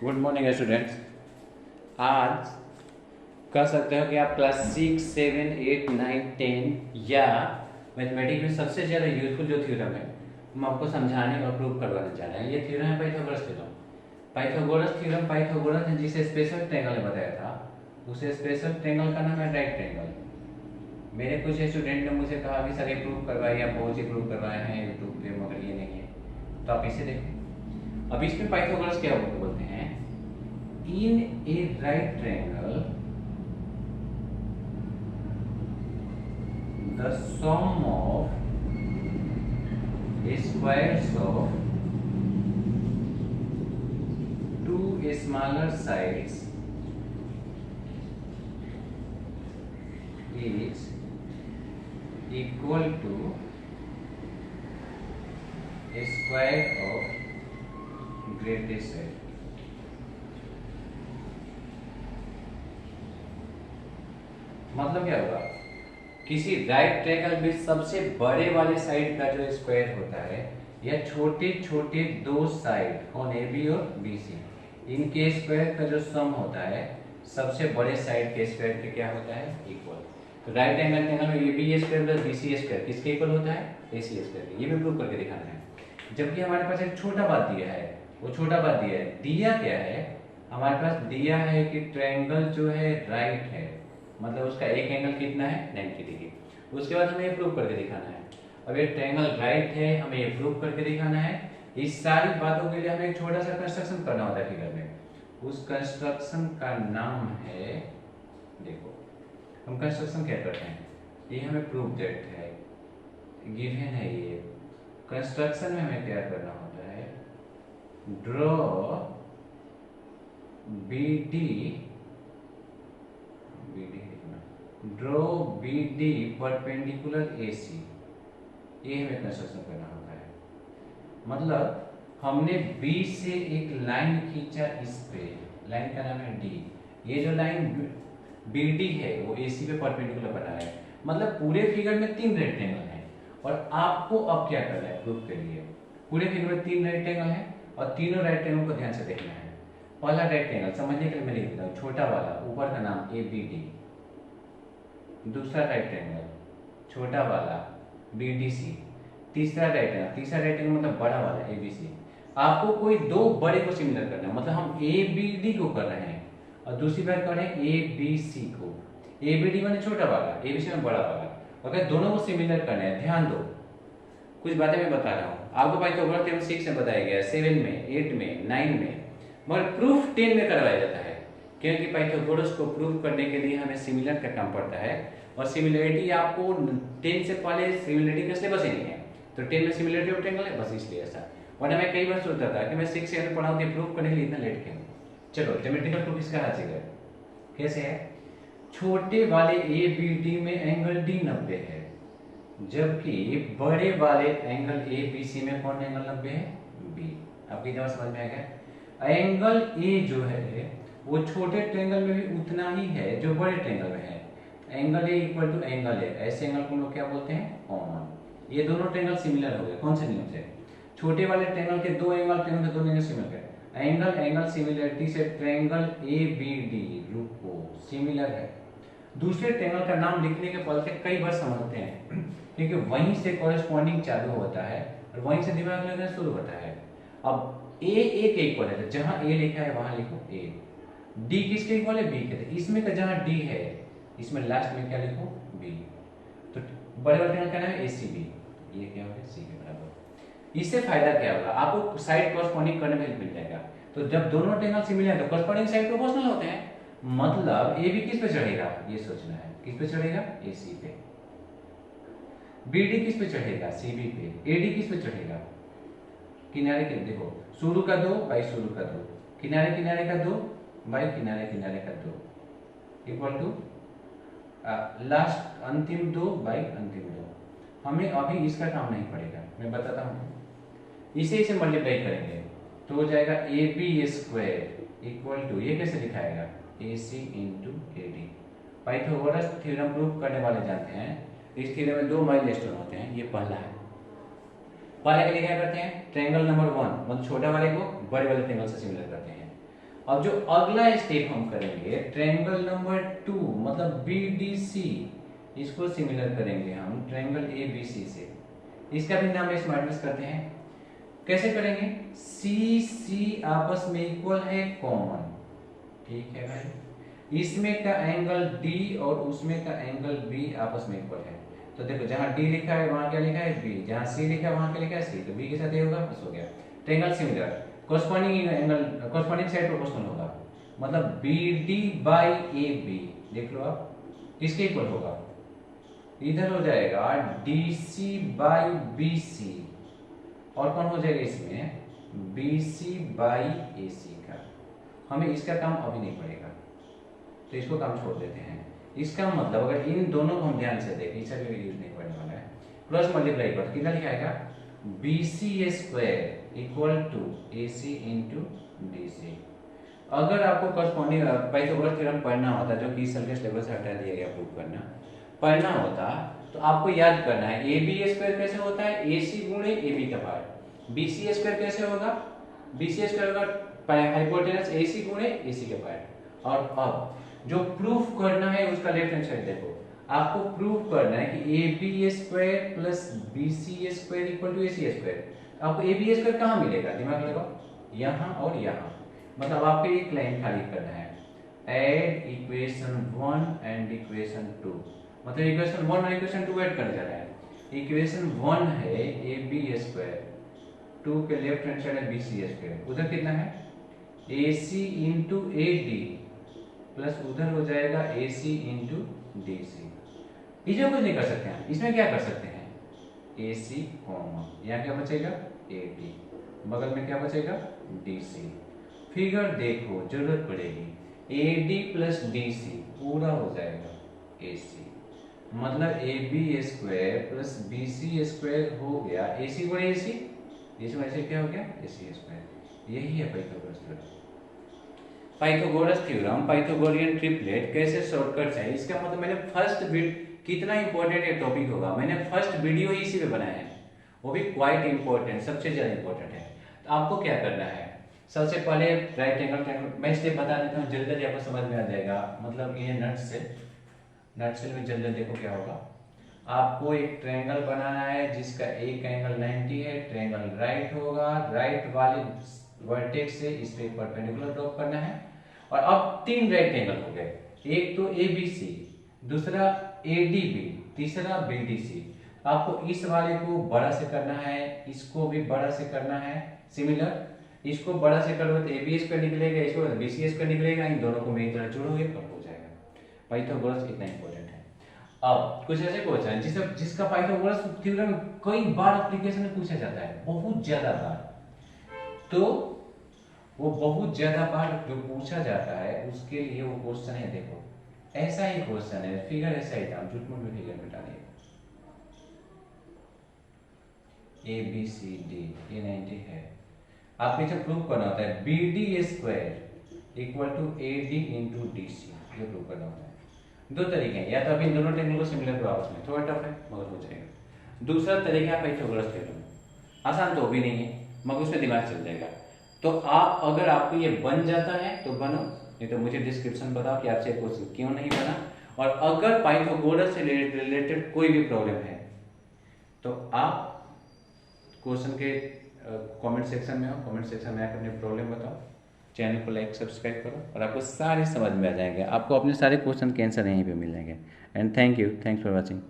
Good morning students. आज कह सकते हो कि आप क्लास 6, 7, 8, 9, 10 या मैथमेटिक्स में सबसे ज़्यादा यूजफुल जो थ्योरम है हम आपको समझाने और प्रूव करवाना चाह रहे हैं। ये थ्योरम है पाइथागोरस थ्योरम। पाइथागोरस ने जिसे स्पेशल ट्रायंगल ने बताया था, उसे स्पेशल ट्रायंगल का नाम है राइट ट्रायंगल। मेरे कुछ स्टूडेंट ने मुझे कहा कि सर ये प्रूव करवाए या बहुत ही प्रूव करवाए हैं यूट्यूब पे, मगर ये नहीं है, तो आप इसे देखो। अब इसमें पाइथागोरस क्या बोलते हैं, in a right triangle the sum of squares of two smaller sides is equal to a square of greatest side। मतलब क्या होगा, किसी राइट ट्रायंगल में सबसे बड़े वाले साइड का जो स्क्वायर होता है या छोटे छोटे दो साइड कौन ए बी और बी सी, इनके स्क्वायर का जो सम होता है सबसे बड़े साइड के स्क्वायर के क्या होता है, इक्वल। तो राइट एंगल ट्रायंगल में A B square plus B C square किसके इक्वल होता है, ए सी स्क्वायर। ये भी प्रूव करके दिखाना है। जबकि हमारे पास एक छोटा बात दिया है, वो छोटा बात दिया है, दिया क्या है हमारे पास, दिया है कि ट्रायंगल जो है राइट है, मतलब उसका एक एंगल कितना है 90 डिग्री। उसके बाद हमें ये प्रूव करके दिखाना है। अब ये ट्रायंगल राइट है, हमें ये प्रूव करके दिखाना है। इस सारी बातों के लिए हमें एक छोटा सा कंस्ट्रक्शन करना होता है फिगर में। उस कंस्ट्रक्शन का नाम है, देखो हम कंस्ट्रक्शन क्या करते हैं, ये हमें प्रूव दैट है, गिवन है। ये कंस्ट्रक्शन में हमें क्या करना होता है, draw B D draw B D perpendicular A C, ये हमें कंस्ट्रक्शन करना होता है। मतलब हमने बी से एक लाइन खींचा, इस पे लाइन का नाम है डी। ये जो लाइन बी डी है वो ए सी पे परपेंडिकुलर बना है। मतलब पूरे फिगर में 3 रेक्टेंगल हैं और आपको अब क्या करना है प्रूफ के लिए, पूरे फिगर में 3 रेक्टेंगल हैं और तीनों रेक्टेंगल को ध्यान से देखना है। पहला रेक्टेंगल समझने के लिए मैं लिख देता हूँ, छोटा वाला ऊपर का नाम ए बी डी। दूसरा रेक्टेंगल छोटा वाला बी डी सी। तीसरा रेक्टेंगल मतलब बड़ा वाला ए बी सी। आपको कोई दो बड़े को सिमिलर करना है, मतलब हम ए बी डी को कर रहे हैं और दूसरी बार कर रहे हैं ए बी सी को। ए बी डी माने छोटा वाला, ए बी सी माने बड़ा वाला। अगर दोनों को सिमिलर करना है, ध्यान दो कुछ बातें मैं बता रहा हूँ आपको। पाइथागोरस थ्योरम 6 में बताया गया, 7 में, 8 में, 9 में, मगर प्रूफ 10 में करवाया जाता है, क्योंकि पाइथागोरस को प्रूव करने के लिए हमें सिमिलर का काम पड़ता है। और सिमिलरिटी आपको 10 से पहले सिमिलरिटी का सिलेबस ही नहीं है, तो 10 में सिमिलरिटी ऑफ ट्रायंगल है, बस इसलिए ऐसा। वरना मैं कई बार सोचता था कि मैं 6 से 8 पढ़ाऊँ, प्रूव करने के लिए इतना लेट क्यों। चलो ज्योमेट्रिकल प्रूफ इसका हाथ से कैसे है, छोटे वाले ए बी डी में एंगल डी 90 है, जबकि बड़े वाले एंगल ए बी सी में कौन एंगल 90 है, बी। आपकी जवाब समझ में आ गया। एंगल ए जो है वो छोटे ट्रायंगल में भी उतना ही है जो बड़े ट्रायंगल में है। Angle A equal to angle A, ऐसे एंगल को लोग क्या बोलते हैं, कॉमन। ये दोनों ट्रायंगल सिमिलर हो गए, कौन से नियम से, छोटे वाले ट्रायंगल के दो एंगल, ट्रायंगल के दो एंगल सिमिलर है। एंगल सिमिलरिटी से ट्रायंगल ए बी डी रुको सिमिलर है। दूसरे ट्रायंगल का नाम लिखने के फल से कई बार समझते हैं, क्योंकि वहीं से कॉरेस्पॉन्डिंग चालू होता है और वहीं से दिमाग लगना शुरू होता है। अब ए के इक्वल है, जहां ए लिखा है वहां लिखो ए। डी किसके इक्वल है, बी के। इसमें का जहां डी है इसमें लास्ट में क्या लिखो, बी। तो बड़े वाले ट्रायंगल का नाम है एसीबी, ये क्या होगा, सी के बराबर। इससे फायदा क्या होगा, आपको साइड कॉरेस्पॉन्डिंग करने में हेल्प मिल जाएगा। तो जब दोनों ट्रायंगल सिमिलर है तो कॉरेस्पॉन्डिंग साइड प्रोपोर्शनल होते हैं, मतलब ए बी किस पे चढ़ेगा, ये सोचना है, किस पे चढ़ेगा, ए सी पे। बी डी किस पे चढ़ेगा, सी बी पे। ए डी किस पे चढ़ेगा, किनारे के, देखो शुरू का 2 बाई शुरू का 2, किनारे किनारे का 2 बाई किनारे किनारे का 2, इक्वल टू लास्ट अंतिम 2 बाई अंतिम 2। हमें अभी इसका काम नहीं पड़ेगा, मैं बताता हूँ। इसे मल्टीप्लाई करेंगे तो हो जाएगा A B square equal to, ये कैसे लिखाएगा, A C into A D. Pythagoras theorem prove करने वाले जानते हैं इस थ्योरम में 2 माइलस्टोन होते हैं। ये पहला है, पहले के लिए क्या करते हैं, ट्रायंगल नंबर 1 मतलब छोटा वाले को बड़े वाले ट्रायंगल से सिमिलर करते हैं। अब जो अगला स्टेप हम करेंगे ट्रायंगल नंबर 2 मतलब BDC, इसको सिमिलर करेंगे हम ट्रायंगल ABC से। इसका भी नाम स्मार्टनेस करते हैं। कैसे करेंगे? C आपस में इक्वल है, कॉमन, ठीक है भाई। इसमें का एंगल D और उसमें का एंगल B आपस में इक्वल है। तो देखो जहां D लिखा है वहां क्या लिखा है B, जहां C लिखा है वहां क्या लिखा है C, तो B के साथ ये होगा, बस हो गया। Triangle similar, corresponding angle corresponding side proportional होगा, मतलब BD बाई AB, देख लो आप, किसके इक्वल होगा? इधर हो जाएगा DC बाई BC, और कौन हो जाएगा इसमें? BC बाई AC का। हमें इसका काम अभी नहीं पड़ेगा, तो इसको काम छोड़ देते हैं। इसका मतलब अगर इन दोनों को हम ध्यान से देखें, इसका भी यूज नहीं पड़ने वाला है, क्रॉस मल्टीप्लाई कर कितना लिखा आएगा? BC square equal to AC into DC। अगर आपको कॉरस्पॉन्डिंग पाइथागोरस थ्योरम पढ़ना होता, जो कि इस साल के सिलेबस से हटा दिया गया, प्रूव करना पढ़ना होता, तो आपको याद करना है AB स्क्वायर कैसे होता है? AC गुणे AB का पार्ट। BC स्क्वायर कैसे होगा? BC स्क्वायर होगा हाइपोटेनस AC गुणे AC के पार्ट। और अब जो प्रूफ करना है उसका लेफ्ट हैंड साइड देखो, आपको प्रूफ करना है कि AB square plus BC square equal to AC square. आपको AB स्क्वायर कहाँ मिलेगा? दिमाग लगाओ, यहाँ और यहाँ, मतलब आपको एक लाइन खाली करना है, ऐड इक्वेशन 1 एंड इक्वेशन 2, मतलब इक्वेशन 1 और इक्वेशन 2 ऐड करने जा रहा है। इक्वेशन 1 है AB स्क्वायर, 2 के लेफ्ट हैंड साइड है BC स्क्वायर, उधर कितना है? AC इंटू AD प्लस उधर हो जाएगा AC इंटू DC। इसमें कुछ नहीं कर सकते हैं, इसमें क्या कर सकते हैं? AC कॉमा, यहाँ क्या बचेगा? AD, बगल में क्या बचेगा? DC। फिगर देखो, जरूरत पड़ेगी, AD प्लस DC पूरा हो जाएगा AC, मतलब AB square plus BC square हो गया AC गुणे AC, इसमें ऐसे क्या हो गया? AC square. यही है Pythagoras theorem. Pythagoras theorem, Pythagorean triplet कैसे शॉर्टकट है, इसका मतलब मैंने फर्स्ट कितना इंपॉर्टेंट ये टॉपिक होगा, मैंने फर्स्ट वीडियो ही इसी पे बनाया है, वो भी क्वाइट इंपॉर्टेंट, सबसे ज्यादा इंपॉर्टेंट है। तो आपको क्या करना है? सबसे पहले राइट एंगल ट्रायंगल, मैं स्टेप बता देता हूँ, जल्दी जल्दी आपको समझ में आ जाएगा। मतलब ये नट सेल में जल्दी देखो क्या होगा। आपको एक ट्रायंगल बनाना है जिसका एक एंगल 90 है, ट्रायंगल राइट होगा, राइट वाले वर्टेक्स से इस पे परपेंडिकुलर ड्रॉप करना है। और अब 3 राइट एंगल हो गए, एक तो ABC, दूसरा ADB, तीसरा BDC। आपको इस वाले को बड़ा से करना है, इसको भी बड़ा से करना है, सिमिलर इसको बड़ा से करोगे तो AB स्क्वायर निकलेगा, इसको BC स्क्वायर निकलेगा, इन दोनों को मेरी तरह जोड़ोगे तो हो जाएगा। पाइथागोरस इतना इंपॉर्टेंट है। अब कुछ ऐसे क्वेश्चन जिसका पाइथागोरस थ्योरम कई बार एप्लीकेशन में पूछा जाता है, बहुत ज्यादा बार, तो वो बहुत ज्यादा बार जो पूछा जाता है उसके लिए वो क्वेश्चन है, देखो ऐसा ही क्वेश्चन है, फिगर ऐसा ही था, झूठ मूठ में फिगर मिटा दिए, ABCD ये 90 है। आपको इसे प्रूव करना होता है BD square equal to AD into DC, ये प्रूव करना होता है। 2 तरीके हैं, या तो आप इन दोनों ट्रायंगल को सिमिलर करो आपस में, थोड़ा टफ है मगर हो जाएगा। दूसरा तरीका है पाइथागोरस थ्योरम, आसान तो भी नहीं है मगर उसमें दिमाग चल जाएगा। तो आप अगर आपको ये बन जाता है तो बनो, नहीं तो मुझे डिस्क्रिप्शन बताओ कि आपसे क्वेश्चन क्यों नहीं बना। और अगर पाइथागोरस से रिलेटेड कोई भी प्रॉब्लम है तो आप क्वेश्चन के कमेंट सेक्शन में हो, कमेंट सेक्शन में आकर अपनी प्रॉब्लम बताओ, चैनल को लाइक सब्सक्राइब करो और आपको सारे समझ में आ जाएंगे, आपको अपने सारे क्वेश्चन के आंसर यहीं पे मिल जाएंगे। And thank you, thanks for watching.